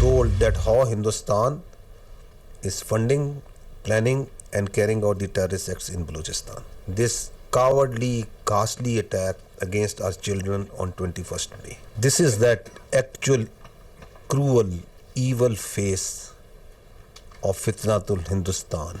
Told that how Hindustan is funding, planning and carrying out the terrorist acts in Balochistan. This cowardly, ghastly attack against our children on 21st May. This is that actual cruel, evil face of Fitnatul Hindustan.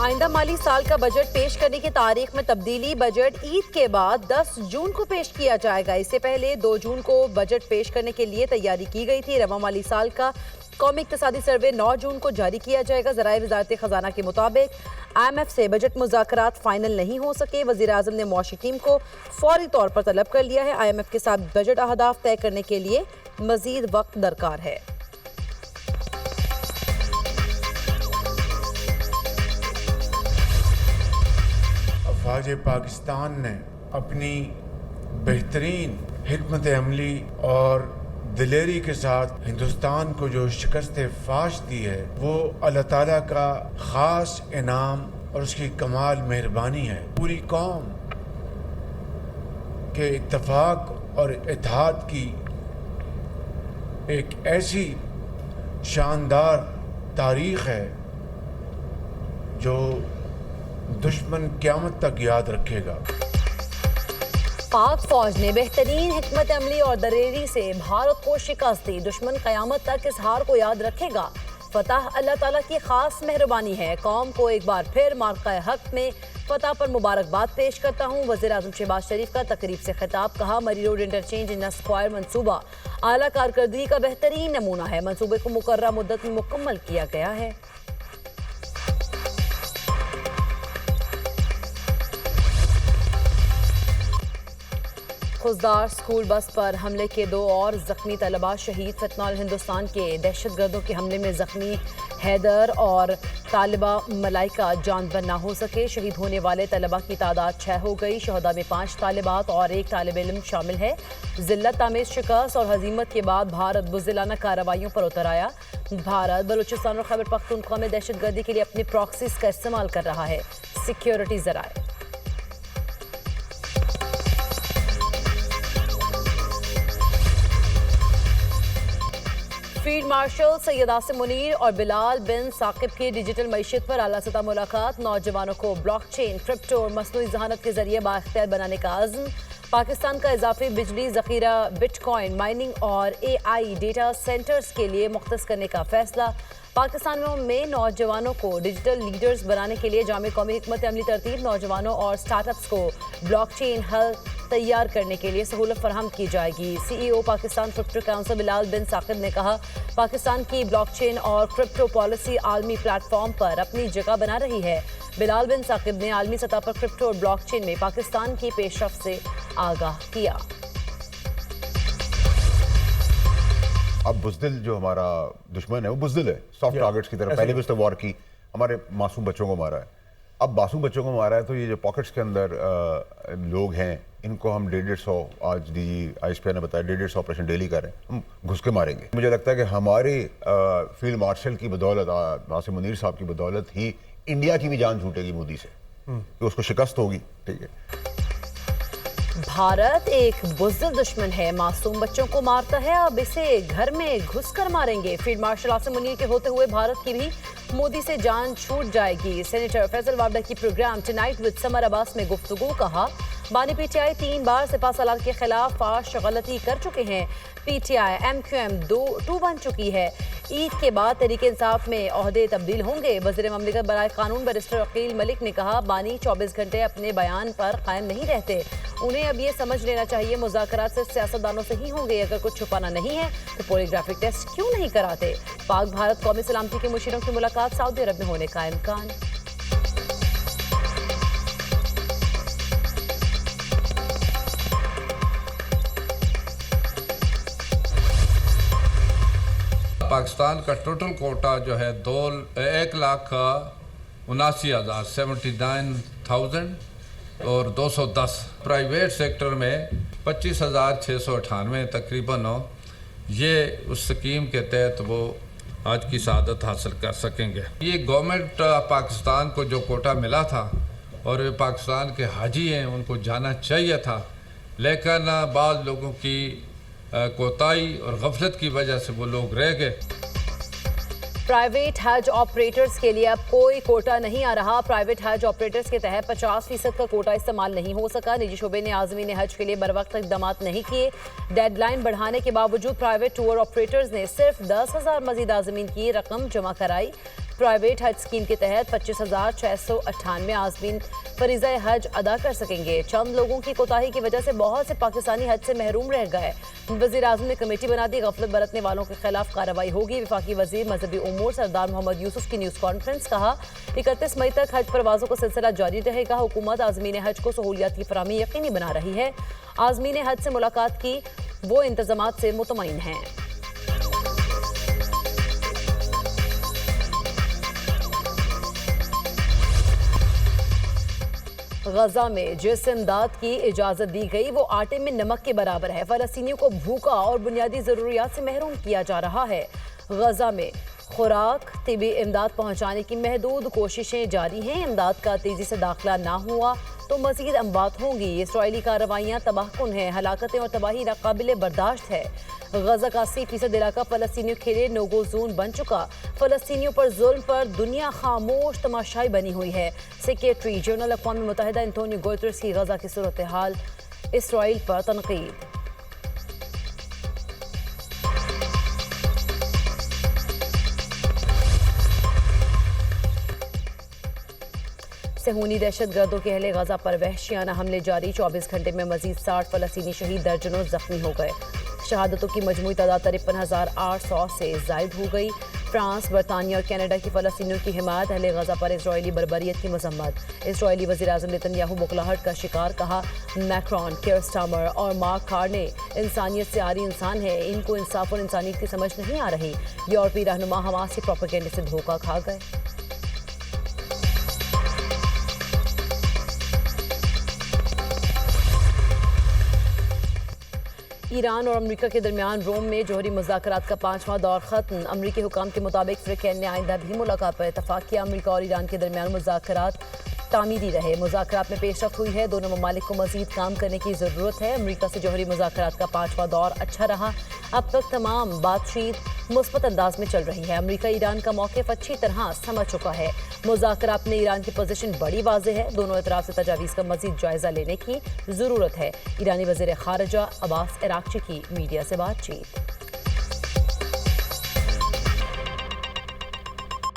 آئندہ مالی سال کا budget پیش کرنے کی تاریخ میں تبدیلی، بجٹ عید کے بعد 10 جون کو پیش کیا جائے گا۔ اس سے پہلے 2 جون کو بجٹ پیش کرنے کے لیے تیاری کی گئی تھی۔ رواں مالی سال کا قومی اقتصادی سروے 9 جون کو جاری کیا جائے گا۔ ذرائع وزارت خزانہ کے مطابق IMF سے بجٹ مذاکرات فائنل نہیں ہو سکے۔ وزیر اعظم نے معاشی ٹیم کو فوری طور پر طلب کر لیا ہے۔ IMF کے ساتھ بجٹ اہداف طے کرنے کے لیے مزید وقت درکار ہے۔ افواج پاکستان نے اپنی بہترین حکمت عملی اور دلیری کے ساتھ ہندوستان کو جو شکست فاش دی ہے، وہ اللہ تعالیٰ کا خاص انعام اور اس کی کمال مہربانی ہے۔ پوری قوم کے اتفاق اور اتحاد کی ایک ایسی شاندار تاریخ ہے جو دشمن قیامت تک یاد رکھے گا۔ پاک فوج نے بہترین حکمت عملی اور دلیری سے بھارت کو شکست دی۔ دشمن قیامت تک اس ہار کو یاد رکھے گا۔ فتح اللہ تعالیٰ کی خاص مہربانی ہے۔ قوم کو ایک بار پھر معرکہ حق میں فتح پر مبارکباد پیش کرتا ہوں۔ وزیر اعظم شہباز شریف کا تقریب سے خطاب، کہا مری روڈ انٹرچینج انڈیا اسکوائر منصوبہ اعلیٰ کارکردگی کا بہترین نمونہ ہے۔ منصوبے کو مقررہ مدت میں مکمل کیا گیا ہے۔ خوزدار اسکول بس پر حملے کے 2 اور زخمی طلبہ شہید۔ فتنال ہندوستان کے دہشت گردوں کے حملے میں زخمی حیدر اور طالبہ ملائکہ جان بر نہ ہو سکے۔ شہید ہونے والے طلبہ کی تعداد 6 ہو گئی۔ شہداء میں 5 طالبات اور 1 طالب علم شامل ہے۔ ذلت آمیز شکست اور ہزیمت کے بعد بھارت بزدلانہ کارروائیوں پر اتر آیا۔ بھارت بلوچستان اور خیبر پختونخوا میں دہشت گردی کے لیے اپنے پراکسیز کا استعمال کر رہا ہے۔ سیکیورٹی ذرائع فیلڈ مارشل سید عاصم منیر اور بلال بن ثاقب کی ڈیجیٹل معیشت پر اعلیٰ سطح ملاقات۔ نوجوانوں کو بلاک چین، کرپٹو اور مصنوعی ذہانت کے ذریعے بااختیار بنانے کا عزم۔ پاکستان کا اضافی بجلی ذخیرہ بٹ کوائن مائننگ اور AI ڈیٹا سینٹرز کے لیے مختص کرنے کا فیصلہ۔ پاکستان میں نوجوانوں کو ڈیجیٹل لیڈرز بنانے کے لیے جامع قومی حکمت عملی ترتیب۔ نوجوانوں اور سٹارٹ اپس کو بلاک چین حل تیار کرنے کے لیے سہولت فراہم کی جائے گی۔ CEO پاکستان کرپٹو کونسل بلال بن ثاقب نے کہا پاکستان کی بلاک چین اور کرپٹو پالیسی عالمی پلیٹ فارم پر اپنی جگہ بنا رہی ہے۔ بلال بن ثاقب نے عالمی سطح پر کرپٹو اور بلاک چین میں پاکستان کی پیش رفت سے آگاہ کیا۔ اب بزدل جو ہمارا دشمن ہے وہ بزدل ہے، سافٹ ٹارگٹس کی طرف پہلے بھی اس نے وار کی، ہمارے معصوم بچوں کو مارا ہے۔ اب معصوم بچوں کو مارا ہے تو یہ جو پاکٹس کے اندر لوگ ہیں ان کو ہم 150 آج ISPR نے بتایا 150 آپریشن ڈیلی کر رہے ہیں، ہم گھس کے ماریں گے۔ مجھے لگتا ہے کہ ہمارے فیلڈ مارشل کی بدولت، عاصم منیر صاحب کی بدولت ہی انڈیا کی بھی جان چھوٹے گی مودی سے، کہ اس کو شکست ہوگی۔ ٹھیک ہے، بھارت ایک بزدل دشمن ہے، معصوم بچوں کو مارتا ہے، اب اسے گھر میں گھس کر ماریں گے۔ فیلڈ مارشل عاصم منیر کے ہوتے ہوئے بھارت کی بھی مودی سے جان چھوٹ جائے گی۔ سینیٹر فیصل وابڈا کی پروگرام ٹونائٹ وتھ سمر عباس میں گفتگو، کہا بانی PTI 3 بار سپہ سالار کے خلاف فاش غلطی کر چکے ہیں۔ PTI MQM 2 بن چکی ہے۔ عید کے بعد تحریک انصاف میں عہدے تبدیل ہوں گے۔ وزیر مملکت برائے قانون بیرسٹر عقیل ملک نے کہا بانی 24 گھنٹے اپنے بیان پر قائم نہیں رہتے، انہیں اب یہ سمجھ لینا چاہیے مذاکرات صرف سیاستدانوں سے ہی ہوں گے۔ اگر کچھ چھپانا نہیں ہے تو پولیگرافک ٹیسٹ کیوں نہیں کراتے؟ پاک بھارت قومی سلامتی کے مشیروں کی ملاقات سعودی عرب میں ہونے کا امکان۔ پاکستان کا ٹوٹل کوٹا جو ہے 1,79,000 79,000 اور 210 پرائیویٹ سیکٹر میں 25,698 تقریباً یہ اس سکیم کے تحت وہ آج کی سعادت حاصل کر سکیں گے۔ یہ گورنمنٹ پاکستان کو جو کوٹا ملا تھا اور پاکستان کے حاجی ہیں ان کو جانا چاہیے تھا، لیکن بعض لوگوں کی کوتاہی اور غفلت کی وجہ سے وہ لوگ رہ گئے۔ پرائیویٹ حج آپریٹرز کے لیے اب کوئی کوٹا نہیں آ رہا۔ پرائیویٹ حج آپریٹرز کے تحت 50% کا کوٹا استعمال نہیں ہو سکا۔ نجی شعبے نے عازمین حج کے لیے بروقت اقدامات نہیں کیے۔ ڈیڈ لائن بڑھانے کے باوجود پرائیویٹ ٹور آپریٹرز نے صرف 10,000 مزید عازمین کی رقم جمع کرائی۔ پرائیویٹ حج اسکیم کے تحت 25,698 عازمین فریضہ حج ادا کر سکیں گے۔ چند لوگوں کی کوتاہی کی وجہ سے بہت سے پاکستانی حج سے محروم رہ گئے۔ وزیر اعظم نے کمیٹی بنا دی، غفلت برتنے والوں کے خلاف کارروائی ہوگی۔ وفاقی وزیر مذہبی امور سردار محمد یوسف کی نیوز کانفرنس، کہا 31 مئی تک حج پروازوں کا سلسلہ جاری رہے گا۔ حکومت عازمین حج کو سہولیات کی فراہمی یقینی بنا رہی ہے۔ عازمین حج سے ملاقات کی وہ انتظامات سے مطمئن ہیں۔ غزہ میں جس امداد کی اجازت دی گئی وہ آٹے میں نمک کے برابر ہے۔ فلسطینیوں کو بھوکا اور بنیادی ضروریات سے محروم کیا جا رہا ہے۔ غزہ میں خوراک، طبی امداد پہنچانے کی محدود کوششیں جاری ہیں۔ امداد کا تیزی سے داخلہ نہ ہوا تو مزید اموات ہوں گی۔ اسرائیلی کارروائیاں تباہ کن ہیں، ہلاکتیں اور تباہی ناقابل برداشت ہے۔ غزہ کا 80% علاقہ فلسطینیوں کے لیے نوگو زون بن چکا۔ فلسطینیوں پر ظلم پر دنیا خاموش تماشائی بنی ہوئی ہے۔ سیکریٹری جنرل اقوام متحدہ انتونیو گوتریس کی غزہ کی صورتحال اسرائیل پر تنقید۔ صہیونی دہشت گردوں کے اہل غزہ پر وحشیانہ حملے جاری۔ 24 گھنٹے میں مزید 60 فلسطینی شہید، درجنوں زخمی ہو گئے۔ شہادتوں کی مجموعی تعداد 53,800 سے زائد ہو گئی۔ فرانس، برطانیہ اور کینیڈا کی فلسطینیوں کی حمایت، اہل غزہ پر اسرائیلی بربریت کی مذمت۔ اسرائیلی وزیر اعظم نتن یاہو بخلاہٹ کا شکار، کہا میکرون، کیئر سٹارمر اور مارک کارنے انسانیت سے عاری انسان ہیں، ان کو انصاف اور انسانیت کی سمجھ نہیں آ رہی۔ یورپی رہنما حماس کی پروپیگنڈے سے دھوکہ کھا گئے۔ ایران اور امریکہ کے درمیان روم میں جوہری مذاکرات کا 5واں دور ختم۔ امریکی حکام کے مطابق فریقین نے آئندہ بھی ملاقات پر اتفاق کیا۔ امریکہ اور ایران کے درمیان مذاکرات تعمیری رہے۔ مذاکرات میں پیش رفت ہوئی ہے، دونوں ممالک کو مزید کام کرنے کی ضرورت ہے۔ امریکہ سے جوہری مذاکرات کا 5واں دور اچھا رہا، اب تک تمام بات چیت مثبت انداز میں چل رہی ہے۔ امریکہ ایران کا موقف اچھی طرح سمجھ چکا ہے۔ مذاکرات میں ایران کی پوزیشن بڑی واضح ہے، دونوں اطراف سے تجاویز کا مزید جائزہ لینے کی ضرورت ہے۔ ایرانی وزیر خارجہ عباس عراقچی کی میڈیا سے بات چیت۔